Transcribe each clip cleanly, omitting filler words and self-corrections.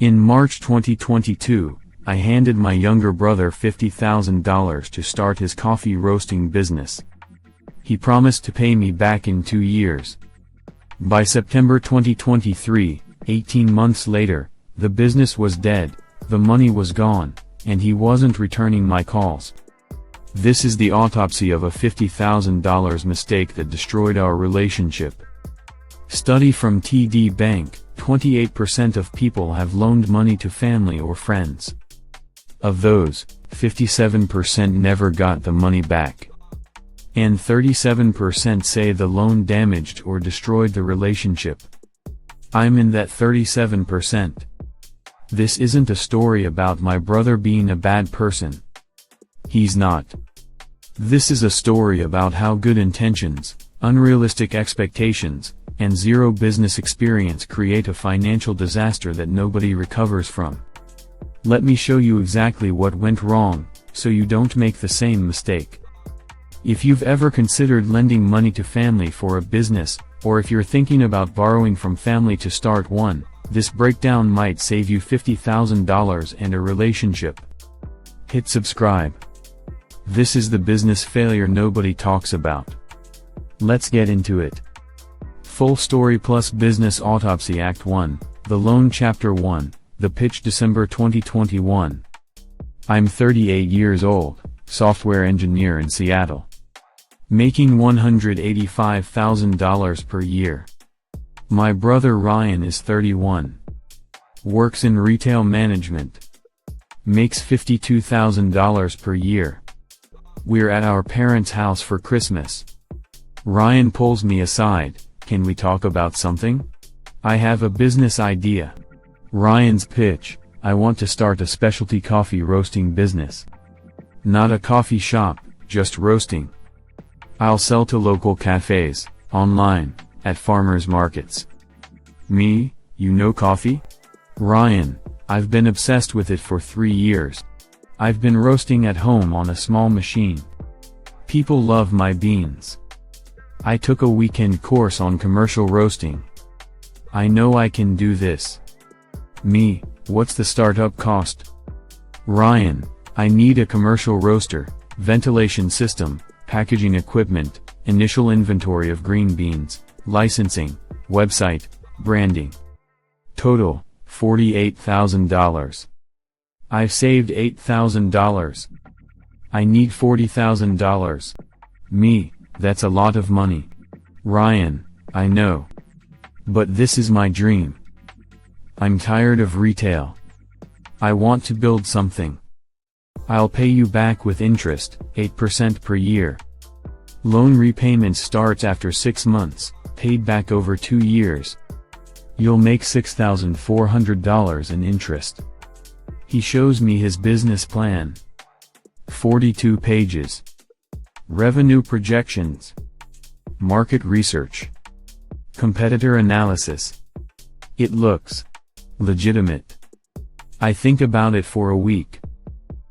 In March 2022, I handed my younger brother $50,000 to start his coffee roasting business. He promised to pay me back in 2 years. By September 2023, 18 months later, the business was dead, the money was gone, and he wasn't returning my calls. This is the autopsy of a $50,000 mistake that destroyed our relationship. Study from TD Bank: 28% of people have loaned money to family or friends. Of those, 57% never got the money back. And 37% say the loan damaged or destroyed the relationship. I'm in that 37%. This isn't a story about my brother being a bad person. He's not. This is a story about how good intentions, unrealistic expectations, and zero business experience create a financial disaster that nobody recovers from. Let me show you exactly what went wrong, so you don't make the same mistake. If you've ever considered lending money to family for a business, or if you're thinking about borrowing from family to start one, this breakdown might save you $50,000 and a relationship. Hit subscribe. This is the business failure nobody talks about. Let's get into it. Full Story Plus Business Autopsy Act 1, The Loan Chapter 1, The Pitch December 2021. I'm 38 years old, software engineer in Seattle. Making $185,000 per year. My brother Ryan is 31. Works in retail management. Makes $52,000 per year. We're at our parents' house for Christmas. Ryan pulls me aside. Can we talk about something? I have a business idea. Ryan's pitch: I want to start a specialty coffee roasting business. Not a coffee shop, just roasting. I'll sell to local cafes, online, at farmers markets. Me, you know coffee? Ryan: I've been obsessed with it for 3 years. I've been roasting at home on a small machine. People love my beans. I took a weekend course on commercial roasting. I know I can do this. Me: what's the startup cost? Ryan: I need a commercial roaster, ventilation system, packaging equipment, initial inventory of green beans, licensing, website, branding. Total, $48,000. I've saved $8,000. I need $40,000. Me: that's a lot of money. Ryan: I know. But this is my dream. I'm tired of retail. I want to build something. I'll pay you back with interest, 8% per year. Loan repayment starts after 6 months, paid back over 2 years. You'll make $6,400 in interest. He shows me his business plan. 42 pages. Revenue projections. Market research. Competitor analysis. It looks legitimate. I think about it for a week.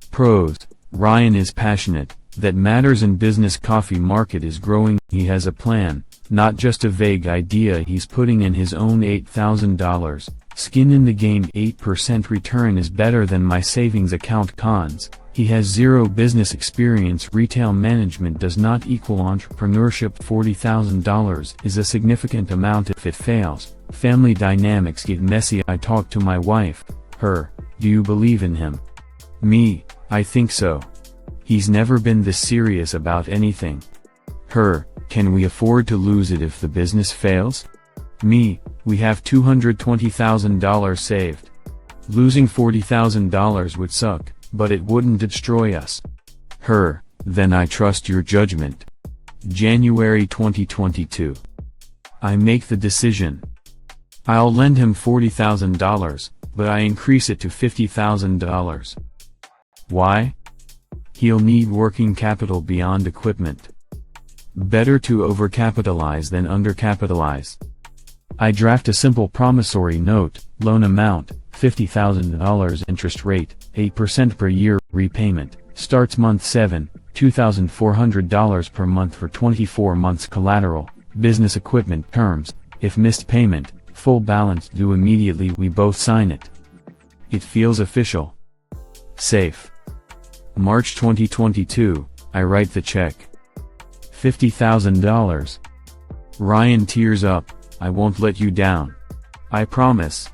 Pros: Ryan is passionate, that matters in business. Coffee market is growing. He has a plan, not just a vague idea. He's putting in his own $8,000, skin in the game. 8% return is better than my savings account. Cons: he has zero business experience. Retail management does not equal entrepreneurship. $40,000 is a significant amount if it fails. Family dynamics get messy. I talk to my wife. Her: do you believe in him? Me: I think so. He's never been this serious about anything. Her: can we afford to lose it if the business fails? Me: we have $220,000 saved. Losing $40,000 would suck, but it wouldn't destroy us. Her: then I trust your judgment. January 2022. I make the decision. I'll lend him $40,000, but I increase it to $50,000. Why? He'll need working capital beyond equipment. Better to overcapitalize than undercapitalize. I draft a simple promissory note. Loan amount, $50,000. Interest rate, 8% per year. Repayment, starts month 7, $2,400 per month for 24 months. Collateral, business equipment. Terms: if missed payment, full balance due immediately. We both sign it. It feels official. Safe. March 2022, I write the check. $50,000. Ryan tears up, I won't let you down. I promise.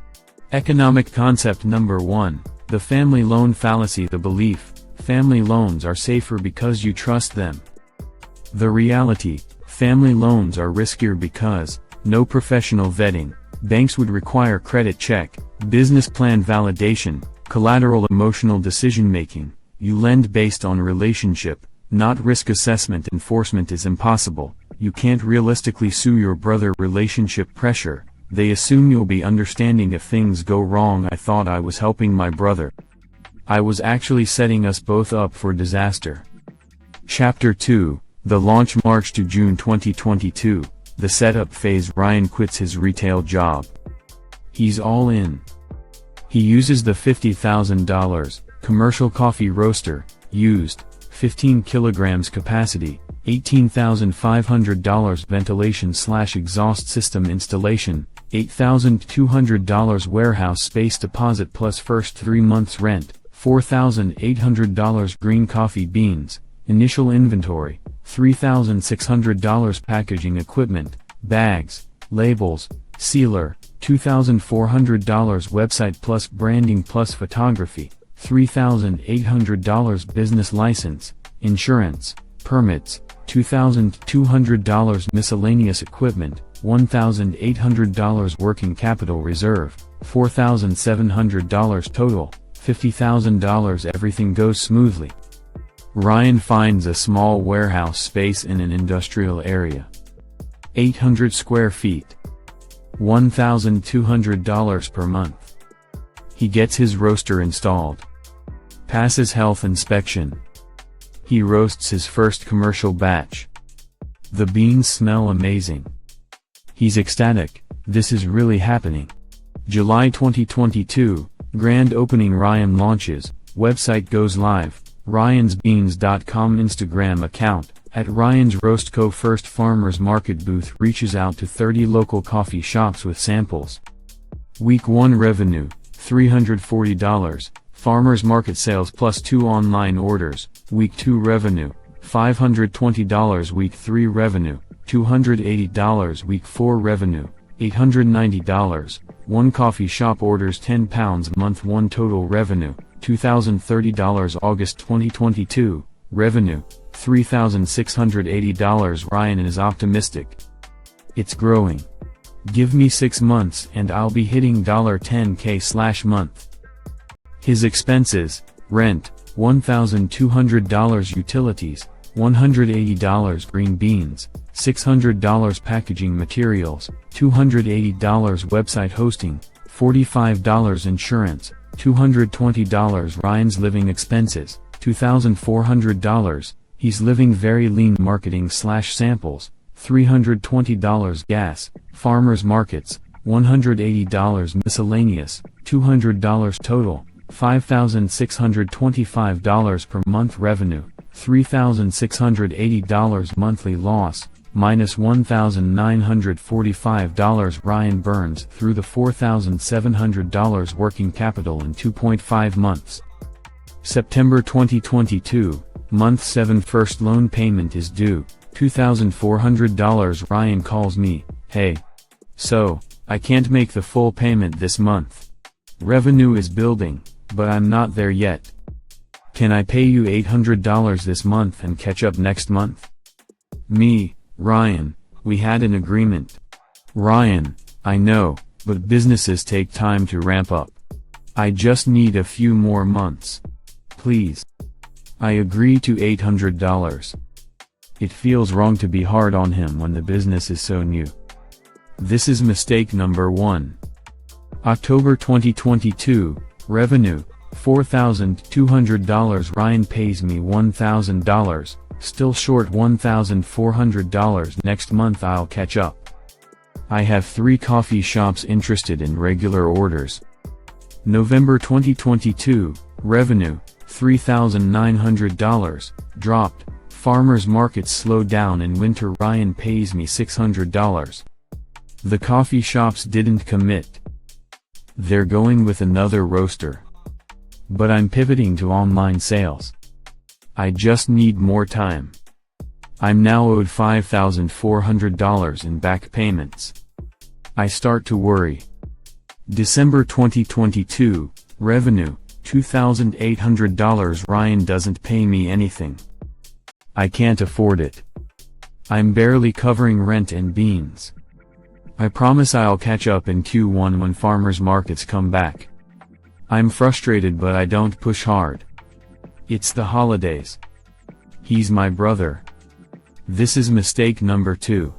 Economic concept number 1, the family loan fallacy. The belief, family loans are safer because you trust them. The reality, family loans are riskier because, no professional vetting, banks would require credit check, business plan validation, collateral. Emotional decision-making, you lend based on relationship, not risk assessment. Enforcement is impossible, you can't realistically sue your brother. Relationship pressure, they assume you'll be understanding if things go wrong. I thought I was helping my brother. I was actually setting us both up for disaster. Chapter 2, the launch. March to June 2022, the setup phase. Ryan quits his retail job. He's all in. He uses the $50,000, commercial coffee roaster, used, 15 kilograms capacity, $18,500 ventilation/exhaust system installation, $8,200 warehouse space deposit plus first 3 months rent, $4,800 green coffee beans, initial inventory, $3,600 packaging equipment, bags, labels, sealer, $2,400 website plus branding plus photography, $3,800 business license, insurance, permits, $2,200 miscellaneous equipment, $1,800 working capital reserve, $4,700 total, $50,000. Everything goes smoothly. Ryan finds a small warehouse space in an industrial area. 800 square feet. $1,200 per month. He gets his roaster installed. Passes health inspection. He roasts his first commercial batch. The beans smell amazing. He's ecstatic, this is really happening. July 2022, grand opening. Ryan launches, website goes live, ryansbeans.com Instagram account, @RyansRoastCo. First farmers market booth reaches out to 30 local coffee shops with samples. Week 1 revenue, $340, farmers market sales plus 2 online orders. Week 2 revenue, $520. Week 3 revenue, $280. Week 4 revenue, $890. 1 coffee shop orders 10 pounds. Month 1 total revenue, $2,030. August 2022, revenue, $3,680. Ryan is optimistic. It's growing. Give me 6 months and I'll be hitting $10K/month. His expenses, rent, $1,200. Utilities, $180. Green beans, $600. Packaging materials, $280. Website hosting, $45. Insurance, $220. Ryan's living expenses, $2,400. He's living very lean. Marketing/samples, $320. Gas, farmers markets, $180. Miscellaneous, $200. Total, $5,625 per month. Revenue, $3,680. Monthly loss, minus $1,945. Ryan burns through the $4,700 working capital in 2.5 months. September 2022, month 7. First loan payment is due, $2,400. Ryan calls me, hey. So, I can't make the full payment this month. Revenue is building, but I'm not there yet. Can I pay you $800 this month and catch up next month? Me, Ryan, we had an agreement. Ryan, I know, but businesses take time to ramp up. I just need a few more months. Please. I agree to $800. It feels wrong to be hard on him when the business is so new. This is mistake number 1. October 2022, revenue, $4,200. Ryan pays me $1,000, still short $1,400. Next month I'll catch up. I have 3 coffee shops interested in regular orders. November 2022, revenue, $3,900, dropped, farmers markets slow down in winter. Ryan pays me $600. The coffee shops didn't commit. They're going with another roaster. But I'm pivoting to online sales. I just need more time. I'm now owed $5,400 in back payments. I start to worry. December 2022, revenue, $2,800. Ryan doesn't pay me anything. I can't afford it. I'm barely covering rent and beans. I promise I'll catch up in Q1 when farmers markets come back. I'm frustrated, but I don't push hard. It's the holidays. He's my brother. This is mistake number 2.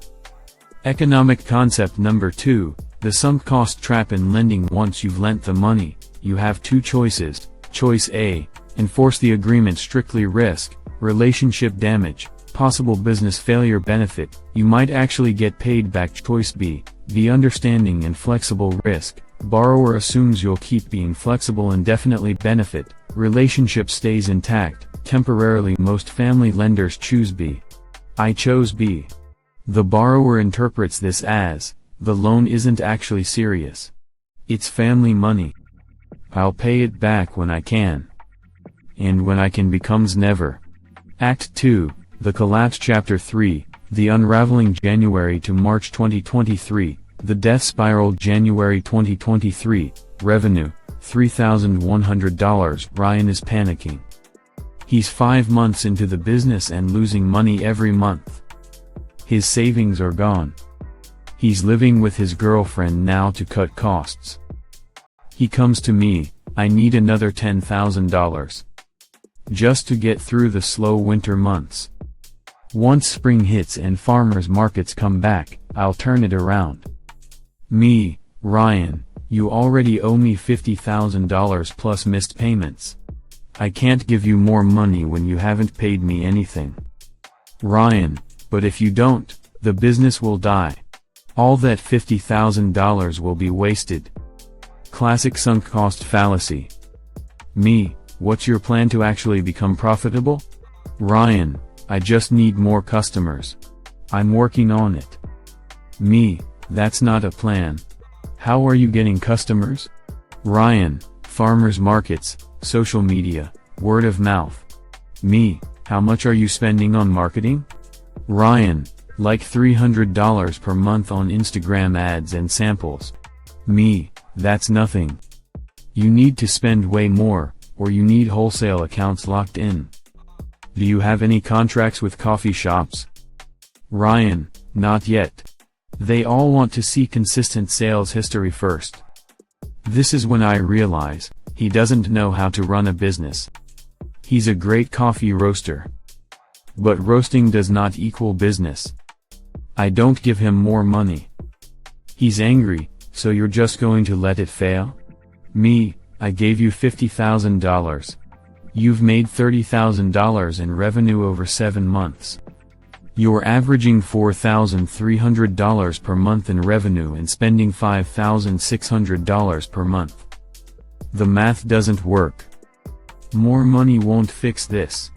Economic concept number 2, the sunk cost trap in lending. Once you've lent the money, you have two choices. Choice A, enforce the agreement. Strictly risk, relationship damage, possible business failure. Benefit, you might actually get paid back. Choice B, be understanding and flexible. Risk, borrower assumes you'll keep being flexible indefinitely. Benefit, relationship stays intact, temporarily. Most family lenders choose B. I chose B. The borrower interprets this as, the loan isn't actually serious. It's family money. I'll pay it back when I can. And when I can becomes never. Act 2, The Collapse. Chapter 3, The Unraveling. January to March 2023, The Death Spiral. January 2023, revenue, $3,100. Ryan is panicking. He's 5 months into the business and losing money every month. His savings are gone. He's living with his girlfriend now to cut costs. He comes to me, I need another $10,000. Just to get through the slow winter months. Once spring hits and farmers markets come back, I'll turn it around. Me, Ryan, you already owe me $50,000 plus missed payments. I can't give you more money when you haven't paid me anything. Ryan, but if you don't, the business will die. All that $50,000 will be wasted. Classic sunk cost fallacy. Me, what's your plan to actually become profitable? Ryan, I just need more customers. I'm working on it. Me, that's not a plan. How are you getting customers? Ryan, farmers markets, social media, word of mouth. Me, how much are you spending on marketing? Ryan, like $300 per month on Instagram ads and samples. Me, that's nothing. You need to spend way more, or you need wholesale accounts locked in. Do you have any contracts with coffee shops? Ryan, not yet. They all want to see consistent sales history first. This is when I realize, he doesn't know how to run a business. He's a great coffee roaster. But roasting does not equal business. I don't give him more money. He's angry, so you're just going to let it fail? Me, I gave you $50,000. You've made $30,000 in revenue over 7 months. You're averaging $4,300 per month in revenue and spending $5,600 per month. The math doesn't work. More money won't fix this.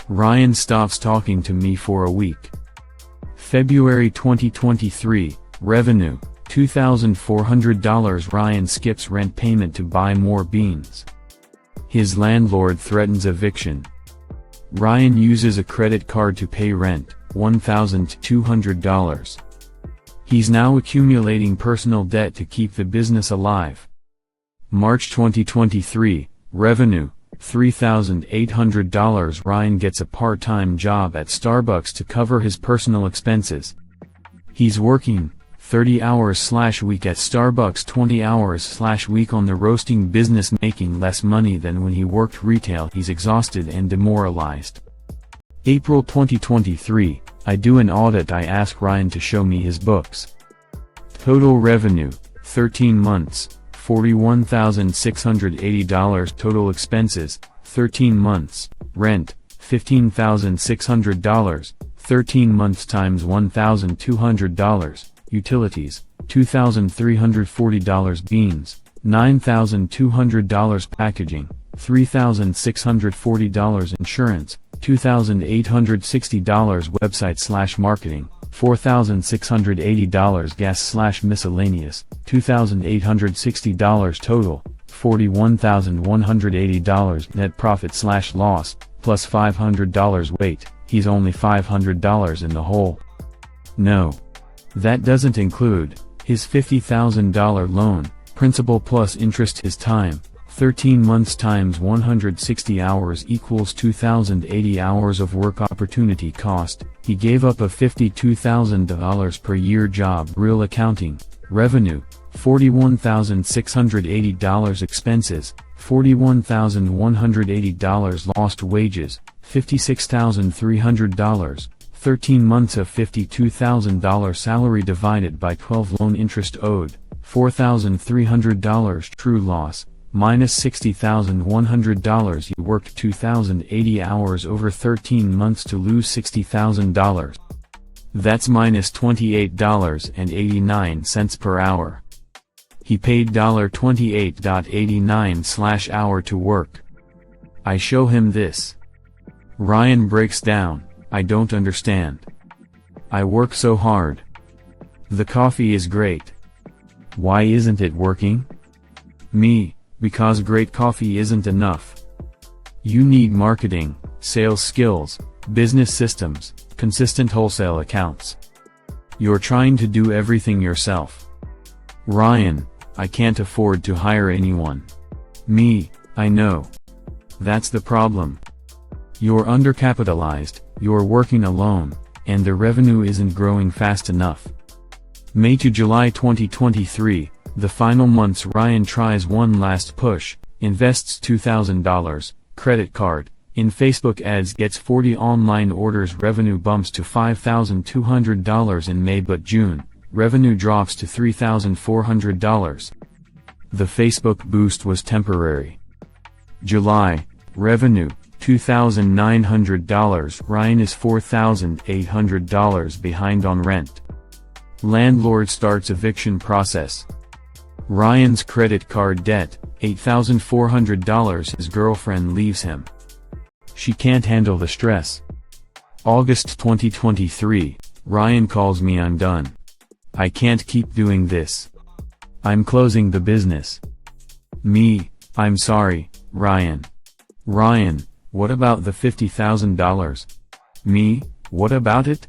Ryan stops talking to me for a week. February 2023, revenue, $2,400. Ryan skips rent payment to buy more beans. His landlord threatens eviction. Ryan uses a credit card to pay rent, $1,200. He's now accumulating personal debt to keep the business alive. March 2023, revenue, $3,800. Ryan gets a part-time job at Starbucks to cover his personal expenses. He's working 30 hours/week at Starbucks, 20 hours/week on the roasting business, making less money than when he worked retail. He's exhausted and demoralized. April 2023, I do an audit. I ask Ryan to show me his books. Total revenue, 13 months, $41,680. Total expenses, 13 months, rent, $15,600, 13 months times $1,200, utilities, $2,340. Beans, $9,200. Packaging, $3,640. Insurance, $2,860. Website/marketing, $4,680. Gas/miscellaneous, $2,860. Total, $41,180 net profit/loss, plus $500 wait, he's only $500 in the hole. No. That doesn't include his $50,000 loan, principal plus interest, his time. 13 months times 160 hours equals 2,080 hours of work opportunity cost. He gave up a $52,000 per year job. Real accounting. Revenue, $41,680. Expenses, $41,180. Lost wages, $56,300. 13 months of $52,000 salary divided by 12. Loan interest owed, $4,300. True loss, minus $60,100. You worked 2,080 hours over 13 months to lose $60,000. That's minus $28.89 per hour. He paid $28.89/hour to work. I show him this. Ryan breaks down. I don't understand. I work so hard. The coffee is great. Why isn't it working? Me, because great coffee isn't enough. You need marketing, sales skills, business systems, consistent wholesale accounts. You're trying to do everything yourself. Ryan, I can't afford to hire anyone. Me, I know. That's the problem. You're undercapitalized, you're working alone, and the revenue isn't growing fast enough. May to July 2023, the final months. Ryan tries one last push, invests $2,000, credit card, in Facebook ads, gets 40 online orders. Revenue bumps to $5,200 in May, but June, revenue drops to $3,400. The Facebook boost was temporary. July, revenue, $2,900. Ryan is $4,800 behind on rent. Landlord starts eviction process. Ryan's credit card debt, $8,400. His girlfriend leaves him. She can't handle the stress. August 2023, Ryan calls me. I'm done. I can't keep doing this. I'm closing the business. Me, I'm sorry, Ryan. Ryan, what about the $50,000? Me, what about it?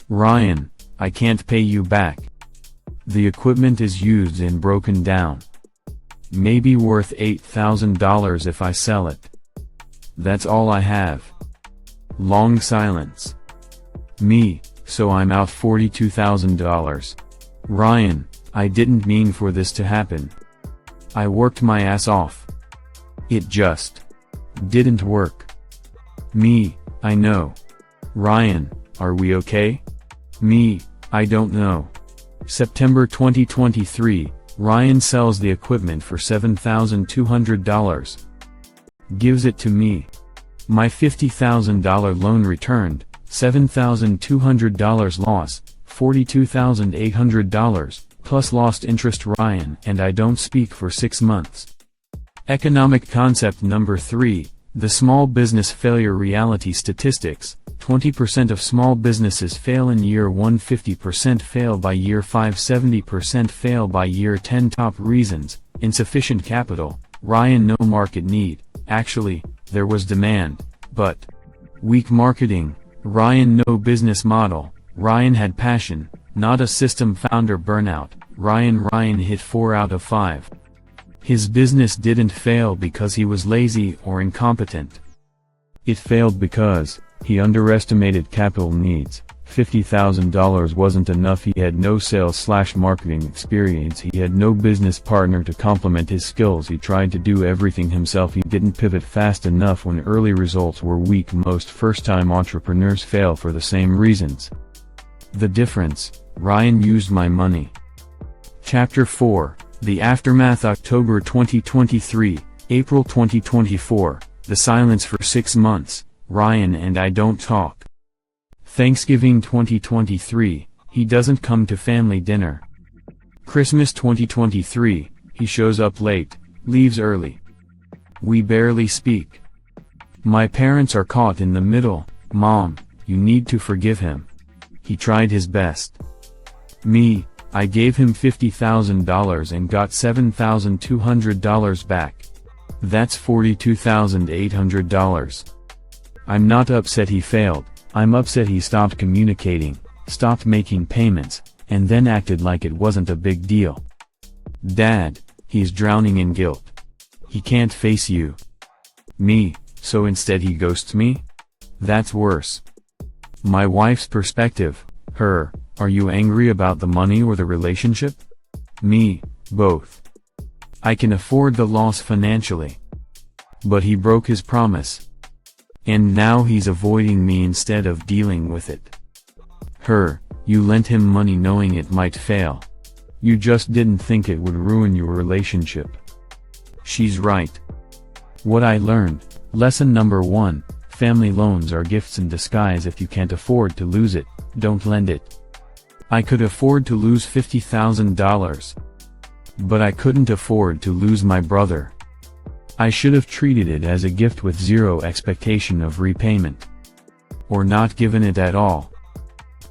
Ryan, I can't pay you back. The equipment is used and broken down. Maybe worth $8,000 if I sell it. That's all I have. Long silence. Me, so I'm out $42,000. Ryan, I didn't mean for this to happen. I worked my ass off. It just didn't work. Me, I know. Ryan, are we okay? Me, I don't know. September 2023, Ryan sells the equipment for $7,200. Gives it to me. My $50,000 loan returned, $7,200 loss, $42,800, plus lost interest. Ryan and I don't speak for 6 months. Economic concept number 3, the small business failure reality statistics. 20% of small businesses fail in year 1, 50% fail by year 5, 70% fail by year 10. Top reasons: insufficient capital. Ryan, no market need. Actually, there was demand, but weak marketing. Ryan, no business model. Ryan had passion, not a system. Founder burnout. Ryan hit 4 out of 5. His business didn't fail because he was lazy or incompetent. It failed because he underestimated capital needs. $50,000 wasn't enough. He had no sales/marketing experience. He had no business partner to complement his skills. He tried to do everything himself. He didn't pivot fast enough when early results were weak. Most first-time entrepreneurs fail for the same reasons. The difference: Ryan used my money. Chapter 4, The Aftermath. October 2023, April 2024, the silence for 6 months. Ryan and I don't talk. Thanksgiving 2023, he doesn't come to family dinner. Christmas 2023, he shows up late, leaves early. We barely speak. My parents are caught in the middle. Mom, you need to forgive him. He tried his best. Me, I gave him $50,000 and got $7,200 back. That's $42,800. I'm not upset he failed, I'm upset he stopped communicating, stopped making payments, and then acted like it wasn't a big deal. Dad, he's drowning in guilt. He can't face you. Me, so instead he ghosts me? That's worse. My wife's perspective, her, are you angry about the money or the relationship? Me, both. I can afford the loss financially. But he broke his promise. And now he's avoiding me instead of dealing with it. Her, you lent him money knowing it might fail. You just didn't think it would ruin your relationship. She's right. What I learned, lesson number 1, family loans are gifts in disguise. If you can't afford to lose it, don't lend it. I could afford to lose $50,000. But I couldn't afford to lose my brother. I should have treated it as a gift with zero expectation of repayment. Or not given it at all.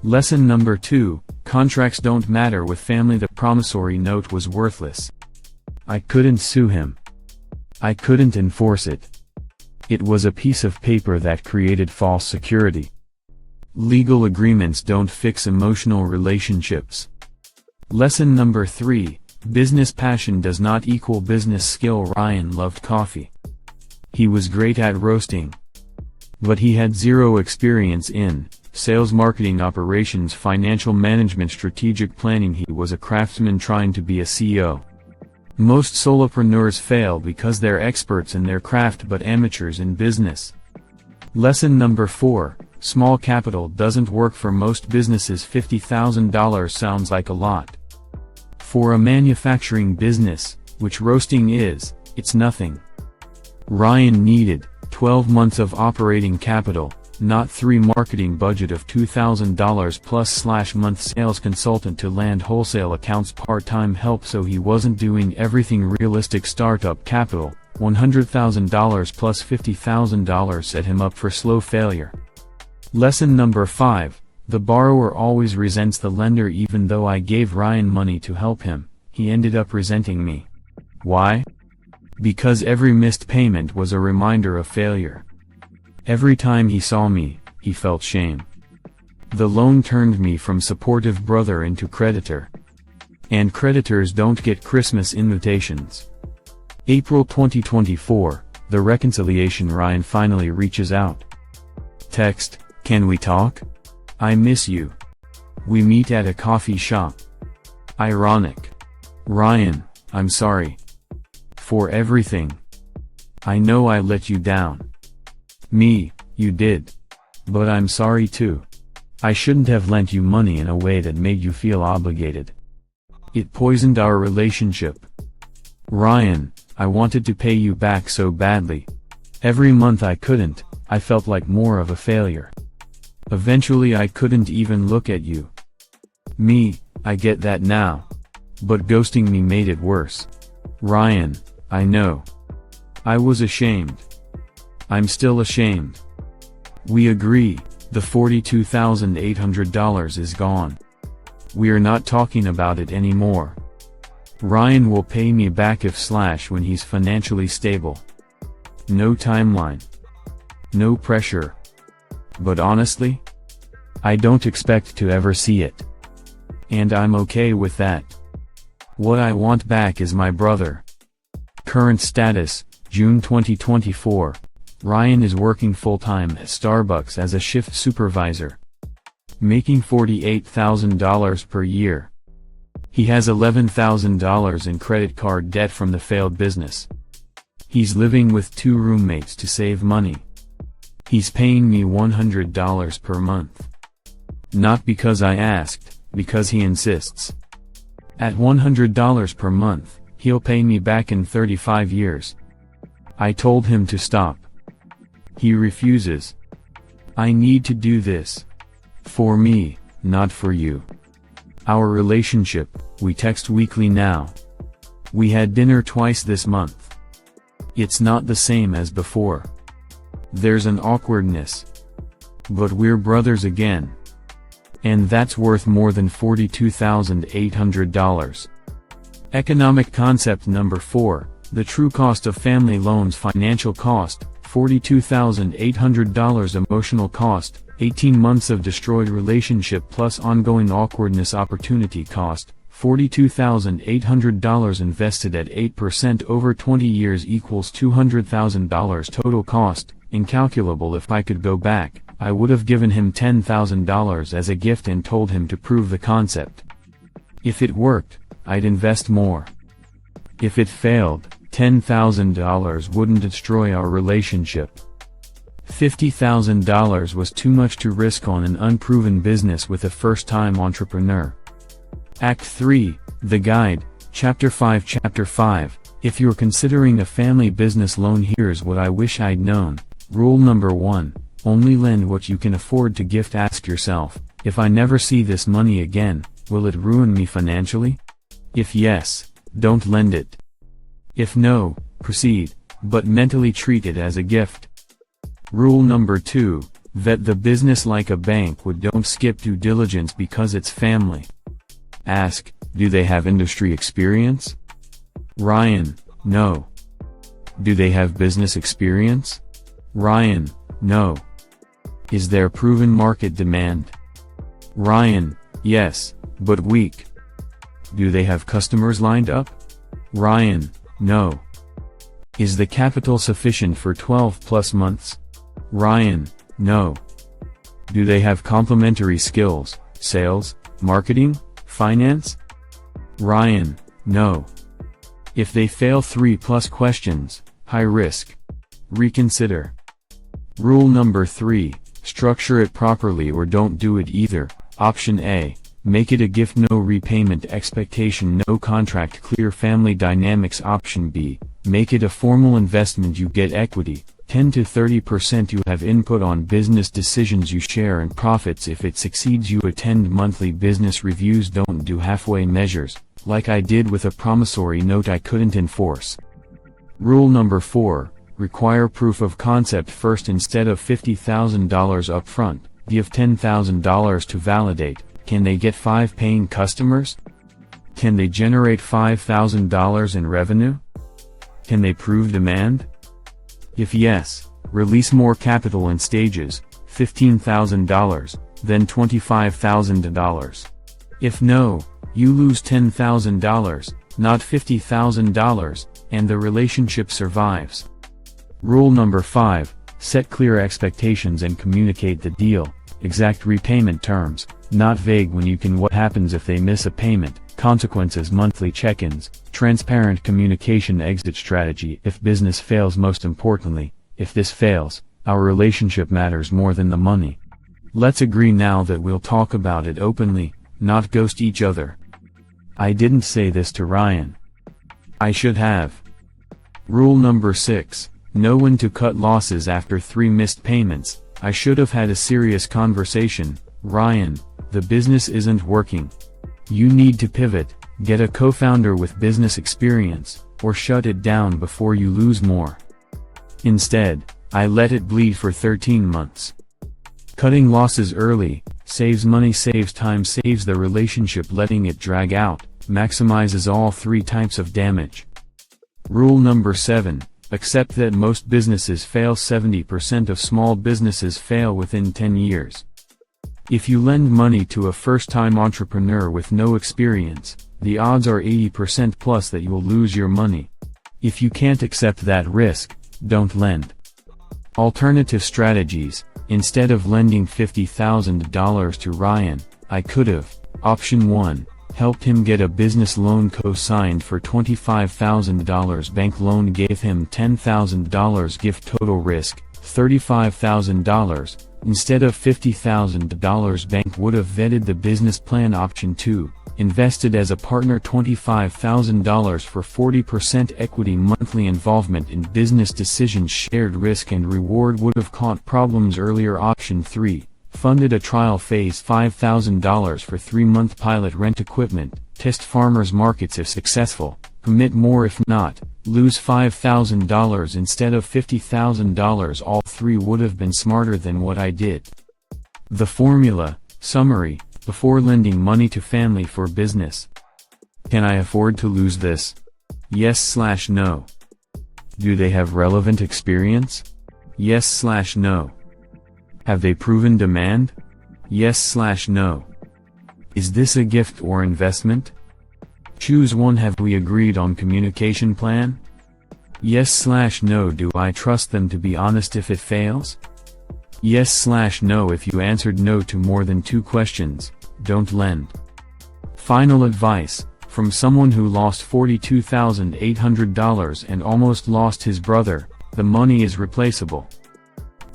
Lesson number 2, contracts don't matter with family. The promissory note was worthless. I couldn't sue him. I couldn't enforce it. It was a piece of paper that created false security. Legal agreements don't fix emotional relationships. Lesson number 3, business passion does not equal business skill. Ryan loved coffee. He was great at roasting. But he had zero experience in sales, marketing, operations, financial management, strategic planning. He was a craftsman trying to be a CEO. Most solopreneurs fail because they're experts in their craft but amateurs in business. Lesson number 4, small capital doesn't work for most businesses. $50,000 sounds like a lot. For a manufacturing business, which roasting is, it's nothing. Ryan needed 12 months of operating capital, not 3 marketing budget of $2,000 plus / month sales consultant to land wholesale accounts, part-time help, so he wasn't doing everything. Realistic startup capital, $100,000 plus $50,000 set him up for slow failure. Lesson number 5, the borrower always resents the lender. Even though I gave Ryan money to help him, he ended up resenting me. Why? Because every missed payment was a reminder of failure. Every time he saw me, he felt shame. The loan turned me from supportive brother into creditor. And creditors don't get Christmas invitations. April 2024, the reconciliation. Ryan finally reaches out. Text, can we talk? I miss you. We meet at a coffee shop. Ironic. Ryan, I'm sorry. For everything. I know I let you down. Me, you did. But I'm sorry too. I shouldn't have lent you money in a way that made you feel obligated. It poisoned our relationship. Ryan, I wanted to pay you back so badly. Every month I couldn't, I felt like more of a failure. Eventually I couldn't even look at you. Me, I get that now. But ghosting me made it worse. Ryan, I know. I was ashamed. I'm still ashamed. We agree, the $42,800 is gone. We're not talking about it anymore. Ryan will pay me back if / when he's financially stable. No timeline. No pressure. But honestly, I don't expect to ever see it. And I'm okay with that. What I want back is my brother. Current status, June 2024. Ryan is working full-time at Starbucks as a shift supervisor. Making $48,000 per year. He has $11,000 in credit card debt from the failed business. He's living with 2 roommates to save money. He's paying me $100 per month. Not because I asked, because he insists. At $100 per month, he'll pay me back in 35 years. I told him to stop. He refuses. I need to do this. For me, not for you. Our relationship, we text weekly now. We had dinner twice this month. It's not the same as before. There's an awkwardness. But we're brothers again. And that's worth more than $42,800. Economic concept number 4, the true cost of family loans. Financial cost, $42,800. Emotional cost, 18 months of destroyed relationship plus ongoing awkwardness. Opportunity cost, $42,800 invested at 8% over 20 years equals $200,000. Total cost, incalculable. If I could go back, I would have given him $10,000 as a gift and told him to prove the concept. If it worked, I'd invest more. If it failed, $10,000 wouldn't destroy our relationship. $50,000 was too much to risk on an unproven business with a first-time entrepreneur. Act 3, The Guide, Chapter 5. Chapter 5, if you're considering a family business loan, here's what I wish I'd known. Rule number 1, only lend what you can afford to gift. Ask yourself, if I never see this money again, will it ruin me financially? If yes, don't lend it. If no, proceed, but mentally treat it as a gift. Rule number 2, vet the business like a bank would. Don't skip due diligence because it's family. Ask, do they have industry experience? Ryan, no. Do they have business experience? Ryan, no. Is there proven market demand? Ryan, yes, but weak. Do they have customers lined up? Ryan, no. Is the capital sufficient for 12 plus months? Ryan, no. Do they have complementary skills, sales, marketing, finance? Ryan, no. If they fail 3 plus questions, high risk. Reconsider. Rule number 3, structure it properly or don't do it either. Option A, make it a gift, no repayment expectation, no contract, clear family dynamics. Option B, make it a formal investment, you get equity, 10 to 30% you have input on business decisions, you share in profits. If it succeeds, you attend monthly business reviews. Don't do halfway measures, like I did with a promissory note I couldn't enforce. Rule number 4, require proof of concept first. Instead of $50,000 upfront, give $10,000 to validate. Can they get 5 paying customers? Can they generate $5,000 in revenue? Can they prove demand? If yes, release more capital in stages, $15,000, then $25,000. If no, you lose $10,000, not $50,000, and the relationship survives. Rule number 5, set clear expectations and communicate the deal. Exact repayment terms, not vague when you can. What happens if they miss a payment? Consequences, monthly check-ins, transparent communication. Exit strategy if business fails. Most importantly, if this fails, our relationship matters more than the money. Let's agree now that we'll talk about it openly, not ghost each other. I didn't say this to Ryan. I should have. Rule number 6, know when to cut losses after 3 missed payments. I should have had a serious conversation. Ryan, the business isn't working. You need to pivot, get a co-founder with business experience, or shut it down before you lose more. Instead, I let it bleed for 13 months. Cutting losses early saves money, saves time, saves the relationship. Letting it drag out maximizes all 3 types of damage. Rule number 7, accept that most businesses fail. 70% of small businesses fail within 10 years. If you lend money to a first-time entrepreneur with no experience, the odds are 80% plus that you'll lose your money. If you can't accept that risk, don't lend. Alternative strategies, instead of lending $50,000 to Ryan, I could've, option 1, helped him get a business loan co-signed for $25,000. Bank loan gave him $10,000. Gift, total risk, $35,000. Instead of $50,000, bank would have vetted the business plan. Option 2, invested as a partner, $25,000 for 40% equity. Monthly involvement in business decisions, shared risk and reward, would have caught problems earlier. Option 3, funded a trial phase, $5,000 for 3-month pilot. Rent equipment, test farmers markets. If successful, commit more. If not, lose $5,000 instead of $50,000. All 3 would have been smarter than what I did. The formula, summary, before lending money to family for business. Can I afford to lose this? Yes/no. Do they have relevant experience? Yes/no. Have they proven demand? Yes/no. Is this a gift or investment? Choose one. Have we agreed on communication plan? Yes/no. Do I trust them to be honest if it fails? Yes/no. If you answered no to more than 2 questions, don't lend. Final advice, from someone who lost $42,800 and almost lost his brother: the money is replaceable.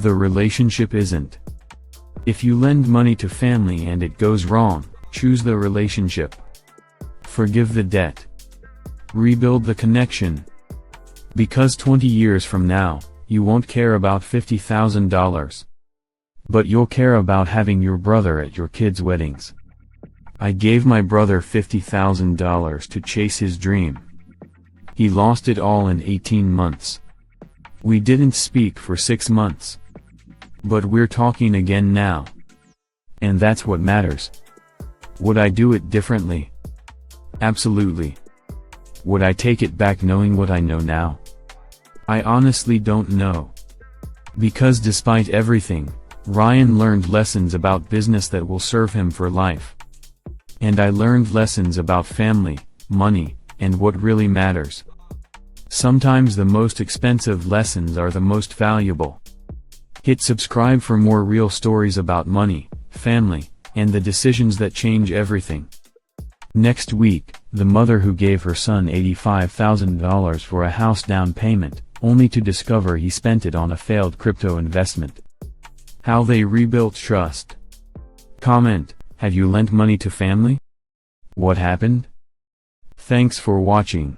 The relationship isn't. If you lend money to family and it goes wrong, choose the relationship. Forgive the debt. Rebuild the connection. Because 20 years from now, you won't care about $50,000. But you'll care about having your brother at your kids' weddings. I gave my brother $50,000 to chase his dream. He lost it all in 18 months. We didn't speak for 6 months. But we're talking again now. And that's what matters. Would I do it differently? Absolutely. Would I take it back knowing what I know now? I honestly don't know. Because despite everything, Ryan learned lessons about business that will serve him for life. And I learned lessons about family, money, and what really matters. Sometimes the most expensive lessons are the most valuable. Hit subscribe for more real stories about money, family, and the decisions that change everything. Next week, the mother who gave her son $85,000 for a house down payment, only to discover he spent it on a failed crypto investment. How they rebuilt trust. Comment: have you lent money to family? What happened? Thanks for watching.